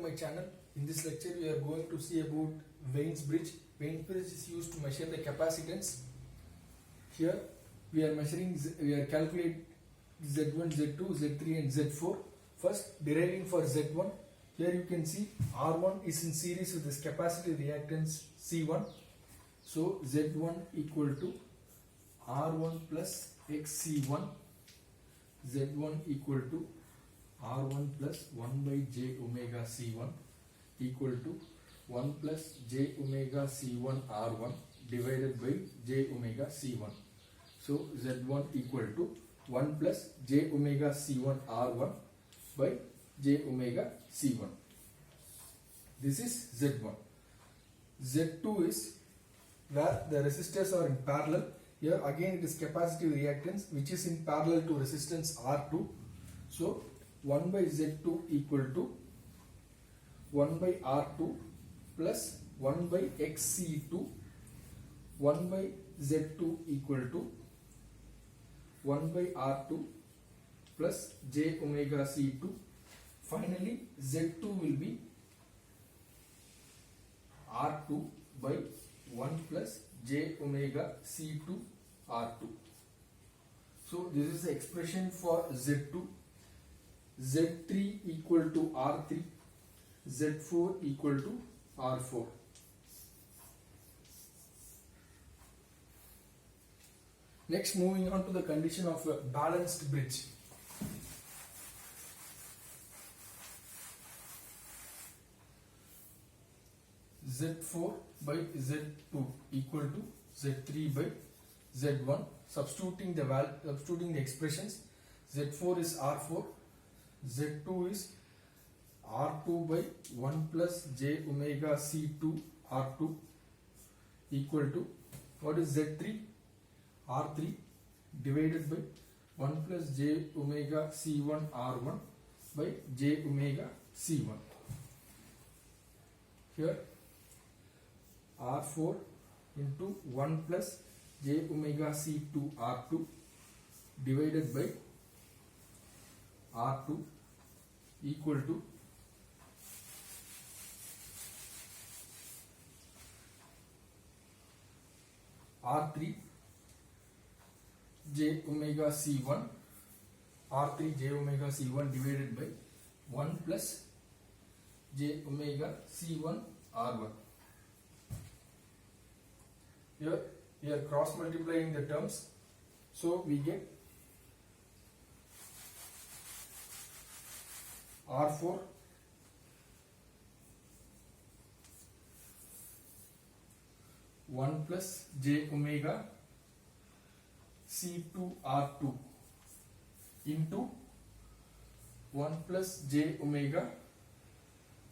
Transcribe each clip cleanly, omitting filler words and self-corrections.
my channel. In this lecture we are going to see about Wein's bridge. Wein's bridge is used to measure the capacitance. Here we are calculating Z1, Z2, Z3 and Z4. First deriving for Z1. Here you can see R1 is in series with this capacitive reactance C1. So Z1 equal to R1 plus XC1. Z1 equal to R1 plus 1 by J omega C1 equal to 1 plus J omega C1 R1 divided by J omega C1. So Z1 equal to 1 plus J omega C1 R1 by J omega C1. This is Z1. Z2 is where the resistors are in parallel. Here again it is capacitive reactance which is in parallel to resistance R2. So 1 by Z2 equal to 1 by R2 plus 1 by XC2. 1 by Z2 equal to 1 by R2 plus J omega C2. Finally Z2 will be R2 by 1 plus J omega C2 R2. So this is the expression for Z2. Z3 equal to R3, Z4 equal to R4. Next, moving on to the condition of a balanced bridge. Z4 by Z2 equal to Z3 by Z1. Substituting the expressions, Z4 is R4, Z2 is R2 by 1 plus J omega C2 R2 equal to, what is Z3? R3 divided by 1 plus J omega C1 R1 by J omega C1. Here R4 into 1 plus J omega C2 R2 divided by R2 equal to R3 J omega C1, R3 J omega C1 divided by 1 plus J omega C1 R1. Here we are cross multiplying the terms, so we get R4 1 plus J omega C2 R2 into 1 plus J omega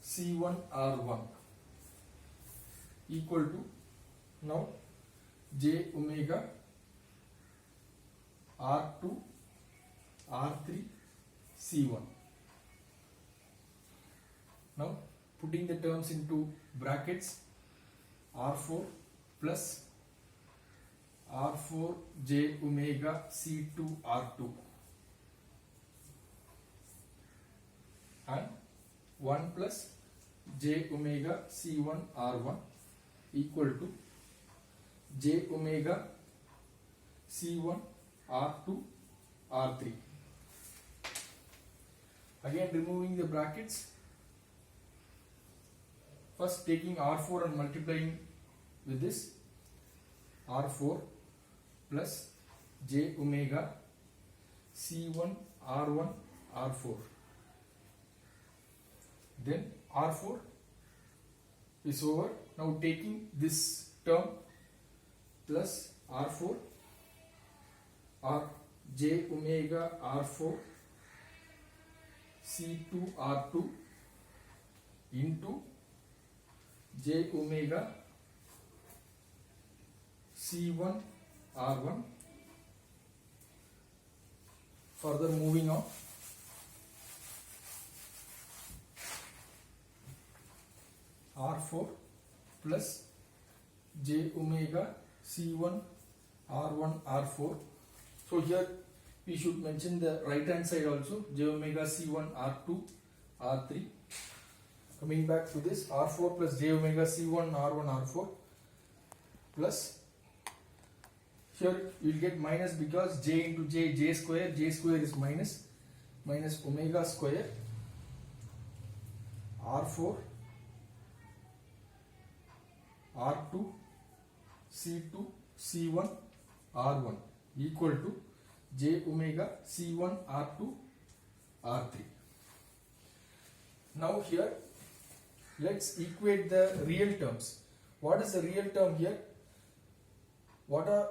C1 R1 equal to, now J omega R2 R3 C1. Now putting the terms into brackets, R4 plus R4 J omega C2 R2 and 1 plus J omega C1 R1 equal to J omega C1 R2 R3. Again removing the brackets, first taking R4 and multiplying with this, R4 plus J omega C1 R1 R4. Then R4 is over. Now taking this term plus R4 or J omega R4 C2 R2 into J omega C1 R1. Further moving on, R4 plus J omega C1 R1 R4. So here we should mention the right hand side also, J omega C1 R2 R3. Coming back to this, R4 plus j omega C1 R1 R4 plus, here you will get minus because j into j square is minus omega square R4 R2 C2 C1 R1 equal to j omega C1 R2 R3. Now here let's equate the real terms. What is the real term here? What are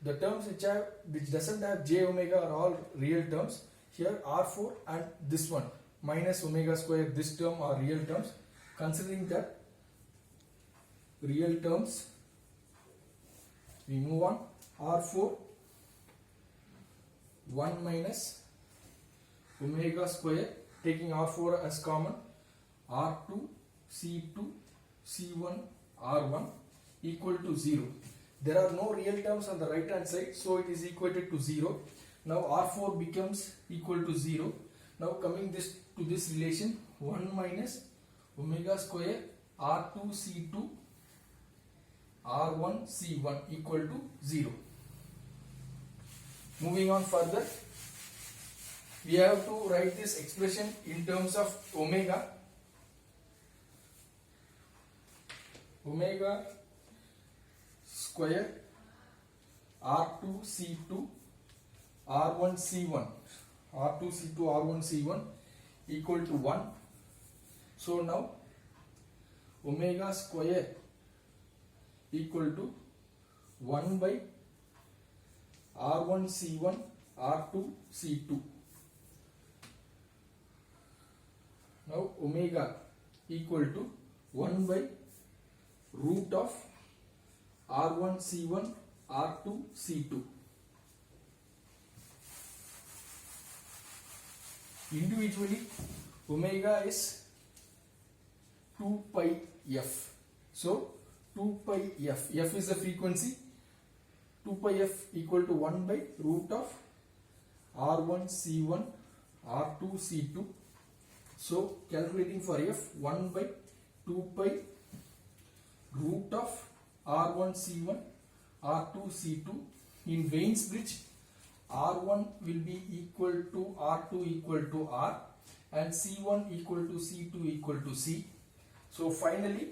the terms which doesn't have j omega are all real terms. Here R4 and this one minus omega square, this term are real terms. Considering that real terms, we move on. R4 1 minus omega square, taking R4 as common, R2 C2 C1 R1 equal to 0. There are no real terms on the right hand side, so it is equated to 0. Now R4 becomes equal to 0. Now coming to this relation, 1 minus omega square R2 C2 R1 C1 equal to 0. Moving on further, we have to write this expression in terms of omega. Omega square R2 C2 R1 C1 R2 C2 R1 C1 equal to 1. So now omega square equal to 1 by R1 C1 R2 C2. Now omega equal to 1 by root of R1 C1 R2 C2. Individually omega is 2 pi f. So 2 pi f. F is the frequency. 2 pi f equal to 1 by root of R1 C1 R2 C2. So calculating for f, 1 by 2 pi root of R1 C1 R2 C2. In Wein's bridge, R1 will be equal to R2 equal to R and C1 equal to C2 equal to C. So finally